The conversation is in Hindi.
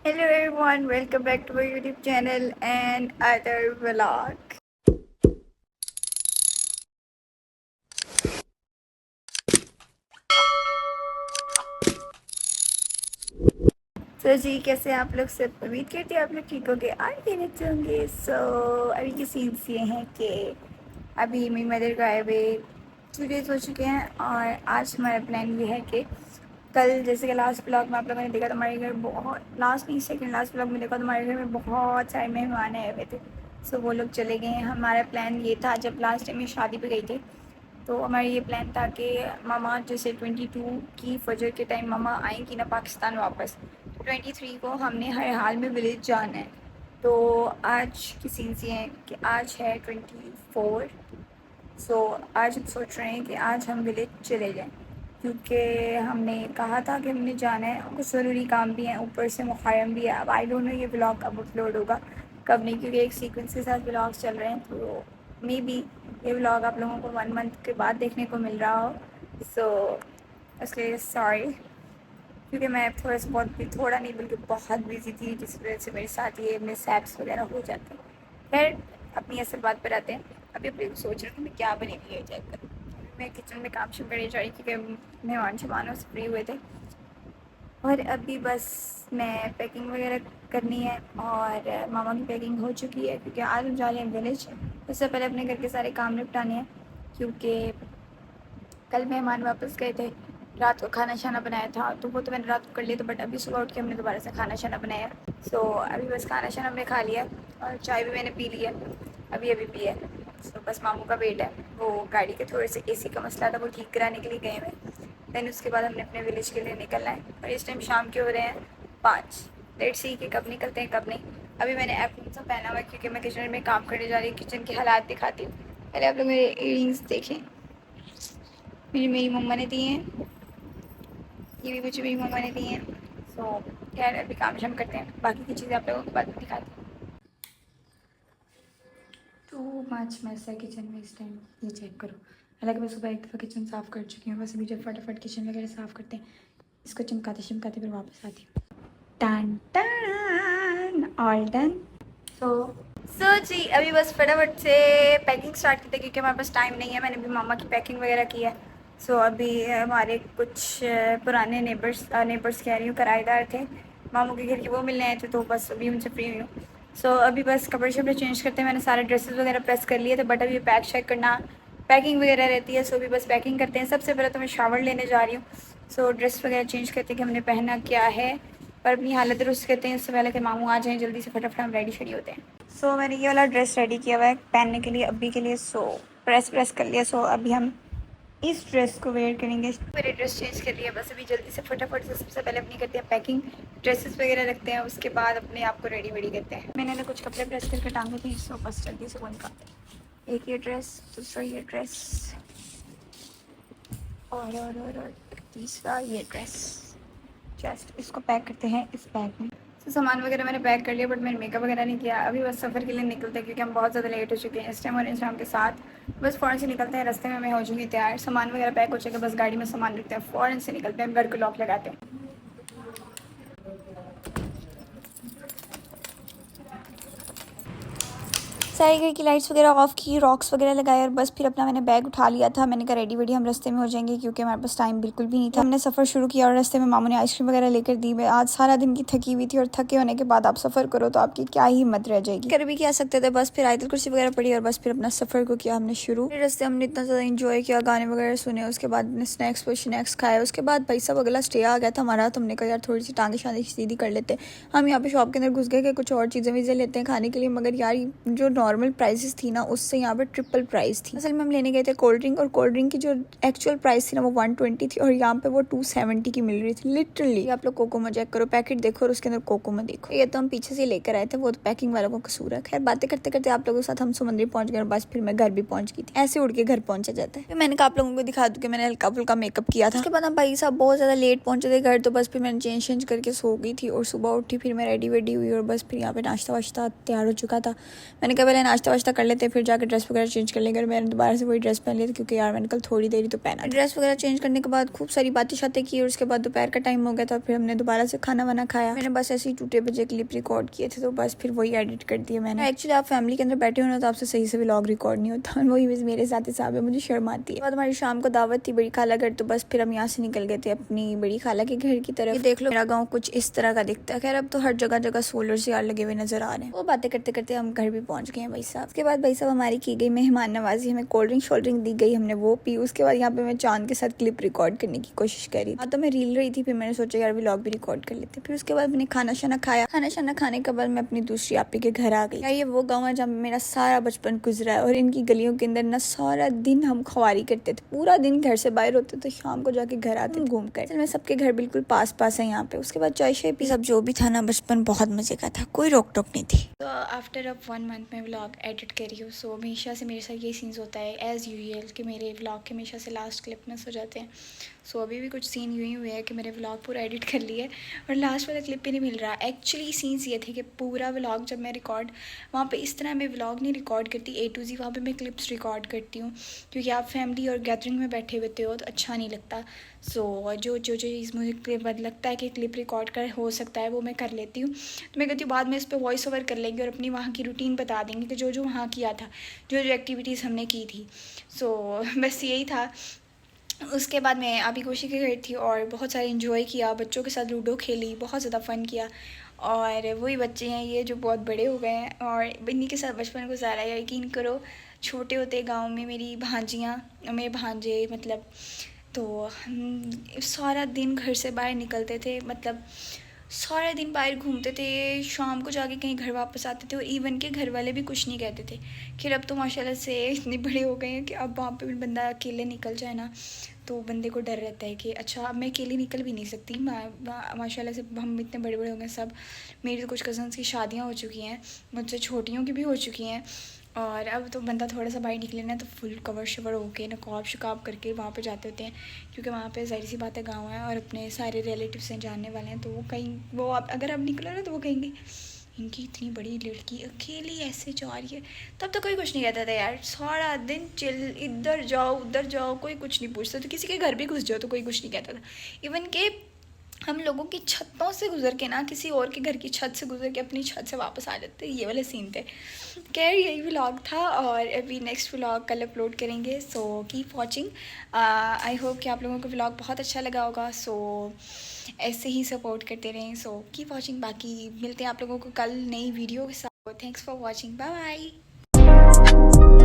Hello everyone, welcome back to my YouTube channel and other vlog. जी कैसे आप लोग सब, उम्मीद करते हैं आप लोग ठीक होंगे और खेलने होंगे। अभी के सीन्स ये हैं कि अभी मेरी मदर को आए हुए 2 days हो चुके हैं और आज हमारा प्लान ये है कि कल जैसे कि लास्ट ब्लॉग में आप लोगों ने देखा तो हमारे घर बहुत लास्ट नहीं सेकंड लास्ट ब्लॉग में देखा तो हमारे घर में बहुत सारे मेहमान आए हुए थे। वो लोग चले गए हैं। हमारा प्लान ये था, जब लास्ट टाइम मैं शादी पे गई थी तो हमारा ये प्लान था कि मामा जैसे 22 की फजर के टाइम मामा आएंगी ना पाकिस्तान वापस, 23 को हमने हर हाल में विलेज जाना है। तो आज की सीन्स ये हैं कि आज है 24। आज हम सोच रहे हैं कि आज हम विलेज चले जाएं क्योंकि हमने कहा था कि हमने जाना है। कुछ ज़रूरी काम भी हैं, ऊपर से मुहर्रम भी है। अब आई डोंट नो ये ब्लॉग कब अपलोड होगा कब नहीं, क्योंकि एक सीक्वेंस के साथ ब्लॉग्स चल रहे हैं तो मे बी ये व्लॉग आप लोगों को 1 month के बाद देखने को मिल रहा हो। इसलिए सॉरी, क्योंकि मैं थोड़ा सा थोड़ा नहीं बल्कि बहुत बिजी थी, जिस वजह से मेरे साथ ये मिसहैप्स वगैरह हो जाते हैं। खैर अपनी असल बात पर आते हैं। अभी अपने सोच रही हूँ मैं क्या बनेगी ये चेक करूँ। मैं किचन में काम शुरू करने जा रही क्योंकि मेहमान शमानों से फ्री हुए थे और अभी बस मैं पैकिंग वगैरह करनी है और मामा की पैकिंग हो चुकी है क्योंकि आज हम जा रहे हैं विलेज। उससे पहले अपने घर के सारे काम निपटाने हैं क्योंकि कल मेहमान वापस गए थे। रात को खाना शाना बनाया था तो वो तो मैंने रात को कर लिया था, बट अभी सुबह उठ के हमने दोबारा से खाना शाना बनाया। अभी बस खाना शाना हमने खा लिया और चाय भी मैंने पी लिया, अभी अभी पिया। बस मामू का वेट है, वो गाड़ी के थोड़े से एसी का मसला था वो ठीक कराने के लिए गए हुए। देन उसके बाद हमने अपने विलेज के लिए निकलना है और इस टाइम शाम के हो रहे हैं 5। लेट्स सी कि कब निकलते हैं कब नहीं। अभी मैंने एप्रिल सा पहना हुआ है क्योंकि मैं किचन में काम करने जा रही हूँ। किचन के हालात दिखाती हूँ। पहले आप लोग मेरे इयरिंग्स देखें, मेरी मम्मा ने दिए हैं, ये भी मुझे मेरी मम्मा ने दिए हैं। खैर अभी काम शाम करते हैं, बाकी की चीज़ें आप लोगों को बाद में दिखाती हूँ। टू मच मैस है किचन में इस टाइम, ये चेक करो। हालांकि मैं सुबह एक दफ़ा किचन साफ़ कर चुकी हूँ, बस अभी जब फटाफट किचन वगैरह साफ़ करते हैं, इसको चमकाते चमकाते फिर वापस आती हूँ। टन टन ऑल डन। जी अभी बस फटाफट से पैकिंग स्टार्ट करते क्योंकि हमारे पास टाइम नहीं है। मैंने भी मामा की पैकिंग वगैरह की है। अभी हमारे कुछ पुराने नेबर्स कह रही हूँ, किराएदार थे मामू के घर के, वो मिलने आए थे तो बस अभी उनसे फ्री हुई हूँ। अभी बस कपड़े शपड़े चेंज करते हैं। मैंने सारे ड्रेसेस वगैरह प्रेस कर लिए थे, बट अभी पैक शैक करना पैकिंग वगैरह रहती है। अभी बस पैकिंग करते हैं। सबसे पहले तो मैं शावर लेने जा रही हूँ। ड्रेस वगैरह चेंज करते हैं कि हमने पहना क्या है, पर अपनी हालत दुरुस्त करते हैं इससे पहले कि मामू आ जाएँ जल्दी से, फटाफट हम रेडी शेडी होते हैं। मैंने ये वाला ड्रेस रेडी किया हुआ है पहनने के लिए अभी के लिए। प्रेस कर लिया। अभी हम इस ड्रेस को वेयर करेंगे। मेरे ड्रेस चेंज कर लिया, बस अभी जल्दी से फटाफट से सबसे पहले अपनी करते हैं पैकिंग, ड्रेसेस वगैरह रखते हैं, उसके बाद अपने आप को रेडी वेडी करते हैं। मैंने ना कुछ कपड़े प्रेस करके टांगे थे, बस जल्दी से वो निकालते हैं। एक ये ड्रेस, दूसरा ये ड्रेस और तीसरा ये ड्रेस। जस्ट इसको पैक करते हैं इस बैग में। सामान वगैरह मैंने पैक कर लिया, बट मैंने मेकअप वगैरह नहीं किया। अभी बस सफ़र के लिए निकलते हैं क्योंकि हम बहुत ज़्यादा लेट हो चुके हैं इस टाइम और इंस्टाग्राम के साथ। बस फ़ौरन से निकलते हैं, रास्ते में मैं हो चुकी तैयार, सामान वगैरह पैक हो चुके, बस गाड़ी में सामान रखते हैं, फ़ौरन से निकलते हैं, घर को लॉक लगाते हैं। सारे घर की लाइट्स वगैरह ऑफ की, रॉक्स वगैरह लगाए और बस फिर अपना मैंने बैग उठा लिया था। मैंने कहा रेडी वेडी हम रास्ते में हो जाएंगे क्योंकि हमारे पास टाइम बिल्कुल भी नहीं था। हमने सफ़र शुरू किया और रास्ते में मामू ने आइसक्रीम वगैरह लेकर दी। मैं आज सारा दिन की थकी हुई थी और थके होने के बाद आप सफ़र करो तो आपकी क्या ही हिम्मत रह जाएगी, कर भी क्या सकते थे। बस फिर आयतल कुर्सी वगैरह पड़ी और बस फिर अपना सफ़र को किया हमने शुरू। रास्ते हमने इतना ज़्यादा इंजॉय किया, गाने वगैरह सुने, उसके बाद स्नैक्स खाए, उसके बाद भाई साहब अगला स्टे आ गया था हमारा। तो हमने कहा यार थोड़ी सी टांगे शांगे सीधी कर लेते। हम यहाँ पे शॉप के अंदर घुस गए कि कुछ और चीज़ें वीज़ें लेते हैं खाने के लिए, मगर यार जो नॉर्मल प्राइसेस थी ना उससे यहाँ पे ट्रिपल प्राइस थी। असल में हम लेने गए थे कोल्ड ड्रिंक, और कोल्ड ड्रिंक की जो एक्चुअल प्राइस थी ना वो 120 थी और यहाँ पे वो 270 की मिल रही थी लिटरली। आप लोग कोकोमो चेक करो, पैकेट देखो और उसके अंदर कोकोमो देखो। ये तो हम पीछे से लेकर आए थे, वो तो पैकिंग वालों को कसूर है। खैर बातें करते करते आप लोगों के साथ हम समंदरी पहुंच गए और बस फिर मैं घर भी पहुंच गई थी। ऐसे उड़ के घर पहुंचा जाता है। फिर मैंने कहा आप लोगों को दिखा दूं कि मैंने हल्का फुल्का मेकअप किया था। उसके बाद हम भाई साहब बहुत ज्यादा लेट पहुंचे थे घर, तो बस फिर मैंने चेंज करके सो गई थी और सुबह उठी, फिर मैं रेडी वेडी हुई और बस फिर यहाँ पे नाश्ता वाश्ता तैयार हो चुका था। मैंने कहा पहले पहले नाश्ता वाश्ता कर लेते, फिर जाकर ड्रेस वगैरह चेंज कर लेंगे। और मैंने दोबारा से वही ड्रेस पहन ली थी क्योंकि यार मैंने कल थोड़ी देरी तो पहना। ड्रेस वगैरह चेंज करने के बाद खूब सारी बातें शातें की और उसके बाद दोपहर का टाइम हो गया था। फिर हमने दोबारा से खाना वाना खाया। मैंने बस ऐसे ही 2 बजे क्लिप रिकॉर्ड किए थे तो बस फिर वही एडिट कर दिया मैंने। एक्चुअली आप फैमिली के अंदर बैठे हो ना तो आपसे सही से व्लॉग रिकॉर्ड नहीं होता, वही मेरे साथ हिसाब है, मुझे शर्म आती है। बाद हमारी शाम को दावत थी बड़ी खाला घर, तो बस फिर हम यहाँ से निकल गए थे अपनी बड़ी खाला के घर की तरफ। देख लो मेरा गाँव कुछ इस तरह का दिखता है। खैर अब तो हर जगह जगह सोलर से यार लगे हुए नजर आ रहे हैं। वो बातें करते करते हम घर भी पहुंच गए हैं भाई साहब। उसके बाद भाई साहब हमारी की गई मेहमान नवाजी, हमें कोल्ड ड्रिंक शोल्ड ड्रिंक दी गई, हमने वो पी। उसके बाद यहाँ पे मैं चांद के साथ क्लिप रिकॉर्ड करने की कोशिश करी। हाँ तो मैं रील रही थी, फिर मैंने सोचा यार व्लॉग भी रिकॉर्ड कर लेते। फिर उसके बाद मैंने खाना शाना खाया। खाना शाना खाने के बाद मैं अपनी दूसरी आपी के घर आ गई। ये वो गाँव है जहाँ मेरा सारा बचपन गुजरा है और इनकी गलियों के अंदर ना सारा दिन हम ख्वारी करते थे। पूरा दिन घर से बाहर होते थे, शाम को जाके घर आते घूम कर। मैं सबके घर बिल्कुल पास पास है यहाँ पे। उसके बाद चाय शाय पी, सब जो भी था ना बचपन बहुत मजे का था, कोई रोक टोक नहीं थी। तो आफ्टर अब 1 मंथ में व्लॉग एडिट कर रही हूँ। सो हमेशा से मेरे साथ ये सीन्स होता है एज़ यूजुअल कि मेरे व्लॉग के हमेशा से लास्ट क्लिप में हो जाते हैं। सो अभी भी कुछ सीन यूँ ही हुए हैं कि मैंने व्लॉग पूरा एडिट कर लिया है और लास्ट वाला क्लिप भी नहीं मिल रहा। एक्चुअली सीन्स ये थे कि पूरा व्लॉग जब मैं रिकॉर्ड वहाँ पे इस तरह मैं व्लॉग नहीं रिकॉर्ड करती A to Z, वहाँ पे मैं क्लिप्स रिकॉर्ड करती हूँ क्योंकि आप फैमिली और गैदरिंग में बैठे हुए हो तो अच्छा नहीं लगता। सो जो चीज़ मुझे क्लिप लगता है कि क्लिप रिकॉर्ड कर हो सकता है वो मैं कर लेती हूँ। तो मैं कहती हूँ बाद में इस पर वॉइस ओवर कर लेंगे और अपनी वहाँ की रूटीन बता देंगे कि जो वहाँ किया था, जो एक्टिविटीज़ हमने की थी। सो बस यही था। उसके बाद मैं अभी कोशी के घर थी और बहुत सारे इन्जॉय किया, बच्चों के साथ लूडो खेली, बहुत ज़्यादा फ़न किया। और वही बच्चे हैं ये जो बहुत बड़े हो गए हैं और इन्हीं के साथ बचपन गुजारा है। यकीन करो छोटे होते गांव में मेरी भांजियाँ मेरे भांजे मतलब तो हम सारा दिन घर से बाहर निकलते थे, मतलब सारा दिन बाहर घूमते थे, शाम को जाके कहीं घर वापस आते थे और इवन के घर वाले भी कुछ नहीं कहते थे। खैर अब तो माशाल्लाह से इतने बड़े हो गए हैं कि अब वहाँ पे भी बंदा अकेले निकल जाए ना तो बंदे को डर रहता है कि अच्छा अब मैं अकेली निकल भी नहीं सकती। माशाल्लाह से हम इतने बड़े बड़े हो गए सब। मेरी तो कुछ कज़न्स की शादियाँ हो चुकी हैं, मुझसे छोटियों की भी हो चुकी हैं और अब तो बंदा थोड़ा सा बाहर निकले ना तो फुल कवर शवर होके नकाब शिकाब करके वहाँ पे जाते होते हैं क्योंकि वहाँ पे ज़ाहिर सी बात है गाँव है और अपने सारे रिलेटिव्स हैं जानने वाले हैं। तो वो कहीं वो अगर आप निकलो ना तो वो कहेंगे इनकी इतनी बड़ी लड़की अकेली ऐसे जा रही है। तब तो कोई कुछ नहीं कहता था यार, सारा दिन चिल, इधर जाओ उधर जाओ, कोई कुछ नहीं पूछता। तो किसी के घर भी घुस जाओ तो कोई कुछ नहीं कहता था। इवन के हम लोगों की छतों से गुजर के ना किसी और के घर की छत से गुजर के अपनी छत से वापस आ जाते, ये वाले सीन थे। खैर यही व्लॉग था और अभी नेक्स्ट व्लॉग कल अपलोड करेंगे। So keep watching. I hope कि आप लोगों को व्लॉग बहुत अच्छा लगा होगा। सो ऐसे ही सपोर्ट करते रहें। So keep watching. बाकी मिलते हैं आप लोगों को कल नई वीडियो के साथ। Thanks for watching, bye bye.